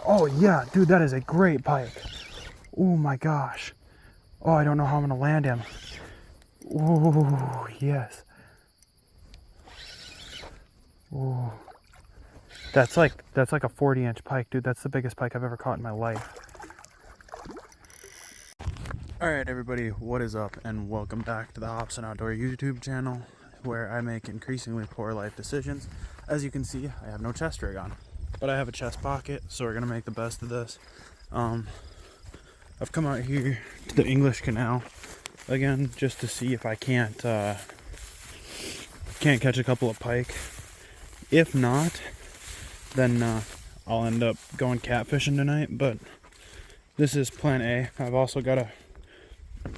Oh yeah, dude, that is a great pike. Oh my gosh. Oh, I don't know how I'm gonna land him. Oh, yes. Oh. That's like a 40-inch pike, dude. That's the biggest pike I've ever caught in my life. Alright everybody, what is up, and welcome back to the Hops and Outdoor YouTube channel, where I make increasingly poor life decisions. As you can see, I have no chest rig on, but I have a chest pocket, so we're gonna make the best of this. I've come out here to the English Canal again just to see if I can't catch a couple of pike. If not, then I'll end up going catfishing tonight, but this is plan A. I've also got a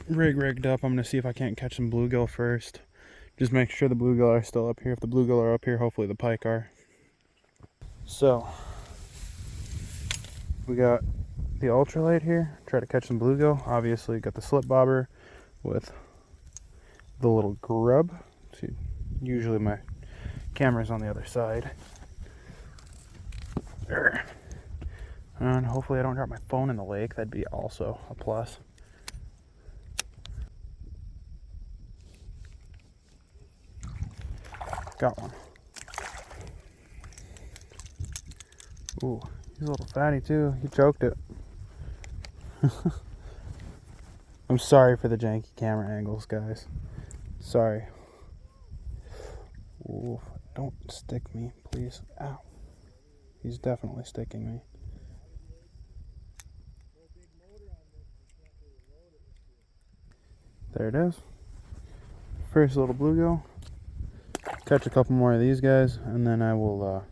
rig rigged up. I'm going to see if I can't catch some bluegill first. Just make sure the bluegill are still up here. If the bluegill are up here, hopefully the pike are. So, we got the ultralight here. Try to catch some bluegill. Obviously, got the slip bobber with the little grub. See, usually my camera's on the other side. There. And hopefully I don't drop my phone in the lake. That'd be also a plus. Got one. Ooh, he's a little fatty too. He choked it. I'm sorry for the janky camera angles, guys. Sorry. Ooh, don't stick me, please. Ow. He's definitely sticking me. There it is. First little bluegill. Catch a couple more of these guys, and then I will,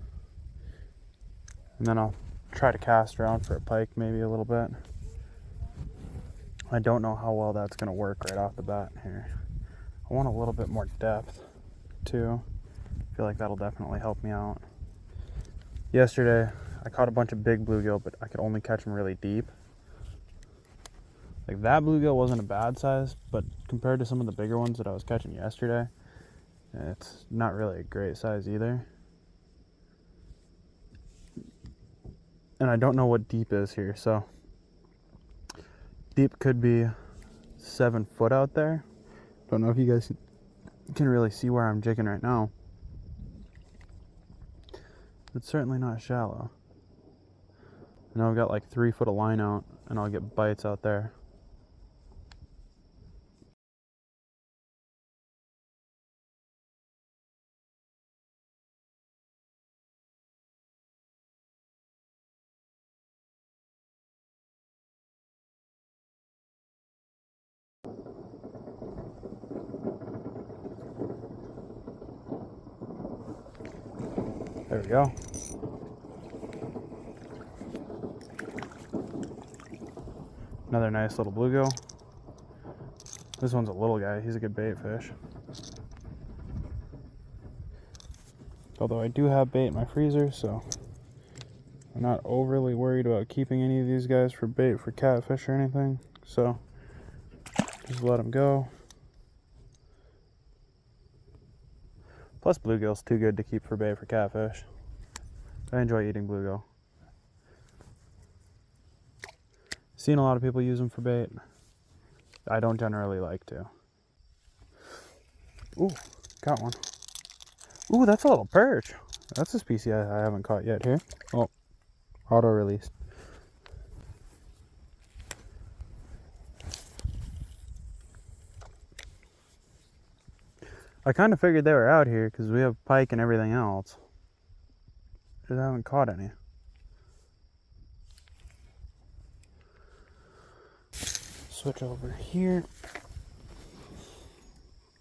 and then I'll try to cast around for a pike maybe a little bit. I don't know how well that's going to work right off the bat here. I want a little bit more depth too. I feel like that'll definitely help me out. Yesterday I caught a bunch of big bluegill, but I could only catch them really deep. Like that bluegill wasn't a bad size, but compared to some of the bigger ones that I was catching yesterday, it's not really a great size either. And I don't know what deep is here, so deep could be 7 foot out there. Don't know if you guys can really see where I'm jigging right now. It's certainly not shallow. I know I've got like 3 foot of line out, and I'll get bites out there. There we go. Another nice little bluegill. This one's a little guy. He's a good bait fish. Although I do have bait in my freezer, so I'm not overly worried about keeping any of these guys for bait for catfish or anything. So just let them go. Plus bluegill's too good to keep for bait for catfish. I enjoy eating bluegill. Seen a lot of people use them for bait. I don't generally like to. Ooh, got one. Ooh, that's a little perch. That's a species I haven't caught yet here. Oh, auto released. I kind of figured they were out here because we have pike and everything else. Just haven't caught any. Switch over here.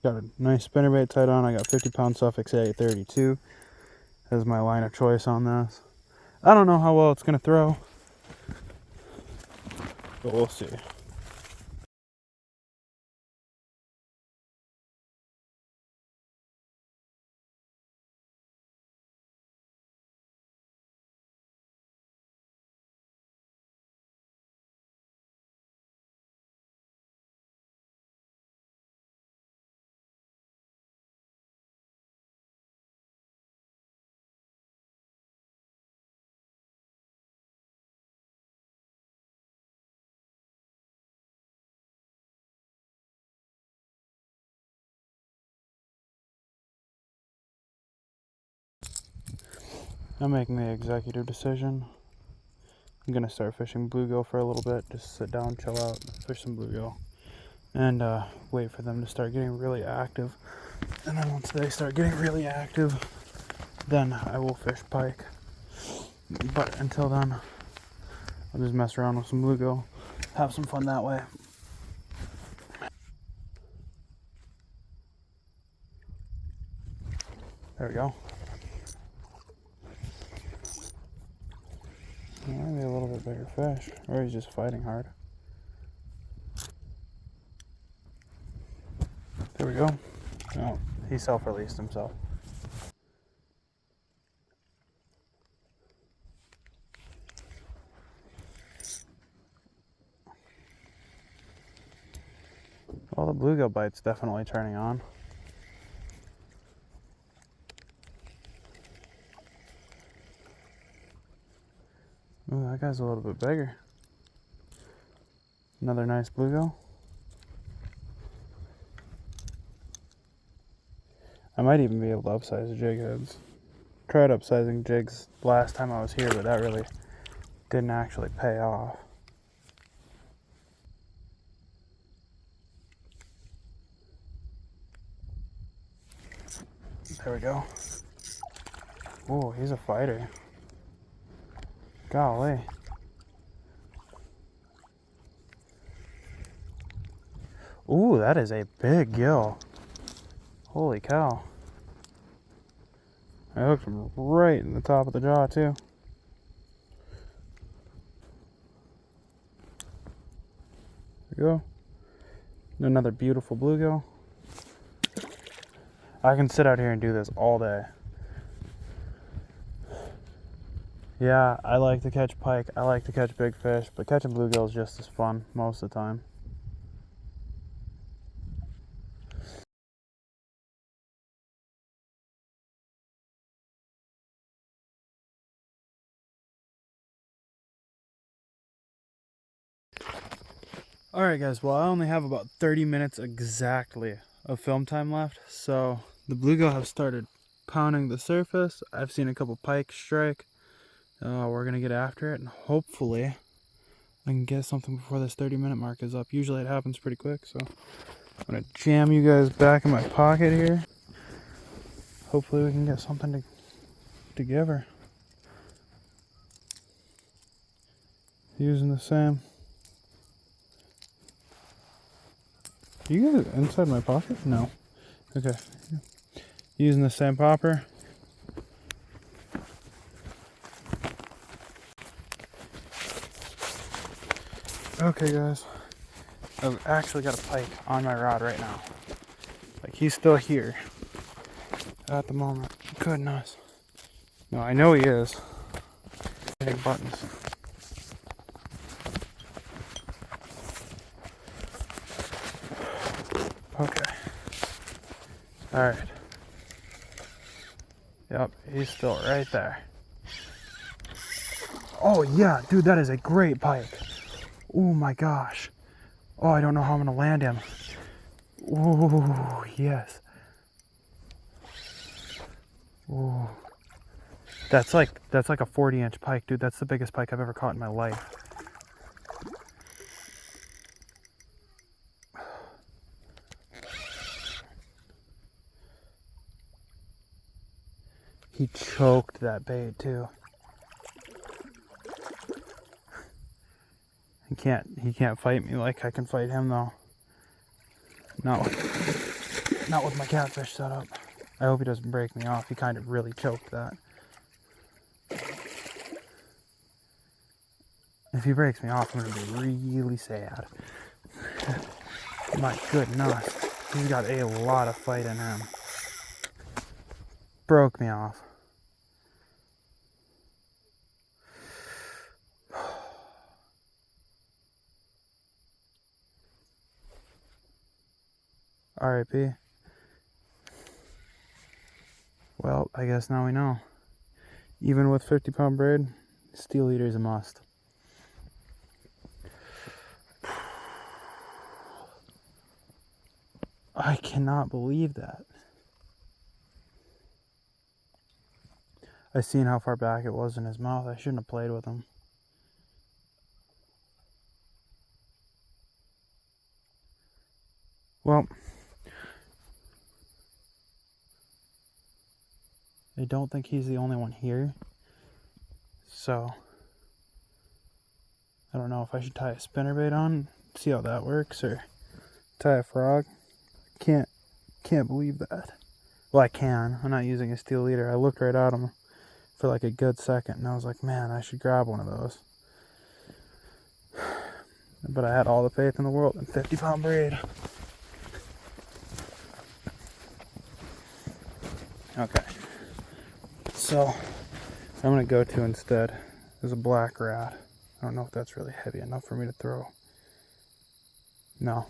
Got a nice spinnerbait tied on. I got 50-pound Suffix A32 as my line of choice on this. I don't know how well it's going to throw, but we'll see. I'm making the executive decision. I'm gonna start fishing bluegill for a little bit. Just sit down, chill out, fish some bluegill, and wait for them to start getting really active. And then once they start getting really active, then I will fish pike. But until then, I'll just mess around with some bluegill, have some fun that way. There we go. Maybe a little bit bigger fish, or he's just fighting hard. There we go. Oh, he self-released himself. Well, the bluegill bite's definitely turning on. Ooh, that guy's a little bit bigger. Another nice bluegill. I might even be able to upsize the jig heads. Tried upsizing jigs last time I was here, but that really didn't actually pay off. There we go. Oh, he's a fighter. Golly. Ooh, that is a big gill. Holy cow. I hooked him right in the top of the jaw, too. There we go. Another beautiful bluegill. I can sit out here and do this all day. Yeah, I like to catch pike. I like to catch big fish, but catching bluegill is just as fun most of the time. Alright guys, well I only have about 30 minutes exactly of film time left, so the bluegill have started pounding the surface. I've seen a couple pike strike. We're going to get after it, and hopefully I can get something before this 30-minute mark is up. Usually it happens pretty quick, so I'm going to jam you guys back in my pocket here. Hopefully we can get something to give her. Using the same. You guys inside my pocket? No. Okay. Using the same popper. Okay guys, I've actually got a pike on my rod right now. Like, he's still here at the moment. Goodness. No, I know he is. Hitting buttons. Okay. Alright. Yep, he's still right there. Oh yeah, dude, that is a great pike. Oh my gosh. Oh, I don't know how I'm gonna land him. Oh, yes. Oh. That's like a 40-inch pike, dude. That's the biggest pike I've ever caught in my life. He choked that bait too. He can't fight me like I can fight him though. Not with my catfish setup. I hope he doesn't break me off. He kind of really choked that. If he breaks me off, I'm gonna be really sad. My goodness, he's got a lot of fight in him. Broke me off. R.I.P. Well, I guess now we know. Even with 50-pound braid, steel eater is a must. I cannot believe that. I seen how far back it was in his mouth. I shouldn't have played with him. Well, I don't think he's the only one here. So, I don't know if I should tie a spinnerbait on, see how that works, or tie a frog. Can't believe that. Well, I can. I'm not using a steel leader. I looked right at him for like a good second, and I was like, man, I should grab one of those. But I had all the faith in the world in 50-pound braid. Okay. So, I'm going to go to instead is a black rat. I don't know if that's really heavy enough for me to throw. No.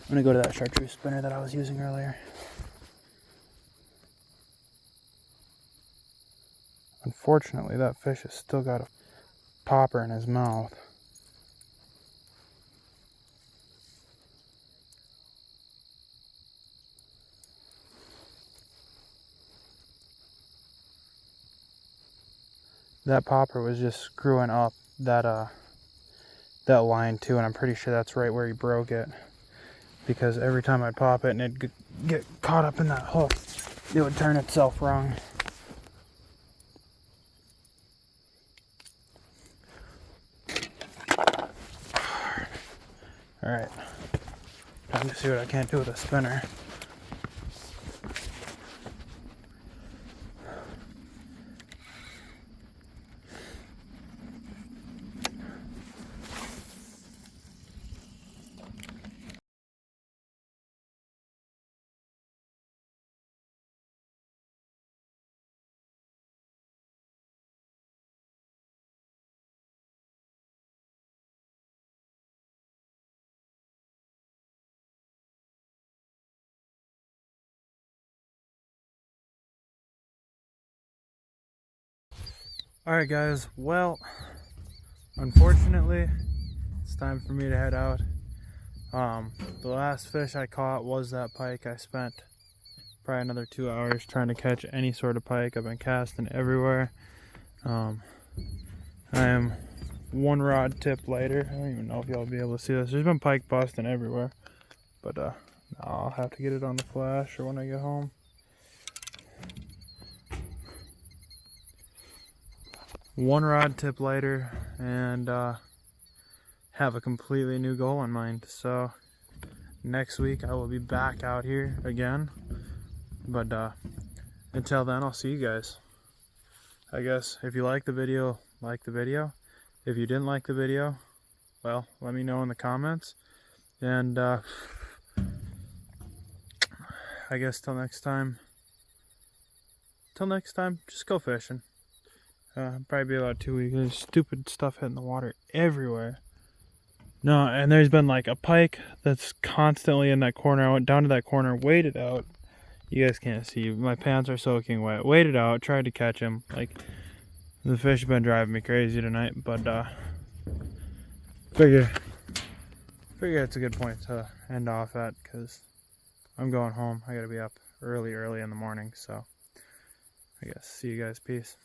I'm going to go to that chartreuse spinner that I was using earlier. Unfortunately, that fish has still got a popper in his mouth. That popper was just screwing up that line too, and I'm pretty sure that's right where he broke it. Because every time I'd pop it and it'd get caught up in that hook, it would turn itself wrong. Alright, time to see what I can't do with a spinner. Alright guys, well, unfortunately, it's time for me to head out. The last fish I caught was that pike. I spent probably another 2 hours trying to catch any sort of pike. I've been casting everywhere. I am one rod tip lighter. I don't even know if y'all will be able to see this. There's been pike busting everywhere, but I'll have to get it on the flash or when I get home. One rod tip lighter and have a completely new goal in mind. So next week I will be back out here again, but until then I'll see you guys. I guess if you like the video, like the video. If you didn't like the video, well, let me know in the comments, and I guess till next time, just go fishing. Probably be about 2 weeks. There's stupid stuff hitting the water everywhere. No, and there's been like a pike that's constantly in that corner. I went down to that corner, waited out. You guys can't see. My pants are soaking wet. Waited out, tried to catch him. Like, the fish have been driving me crazy tonight, but figure it's a good point to end off at, because I'm going home. I gotta be up early in the morning, so I guess see you guys. Peace.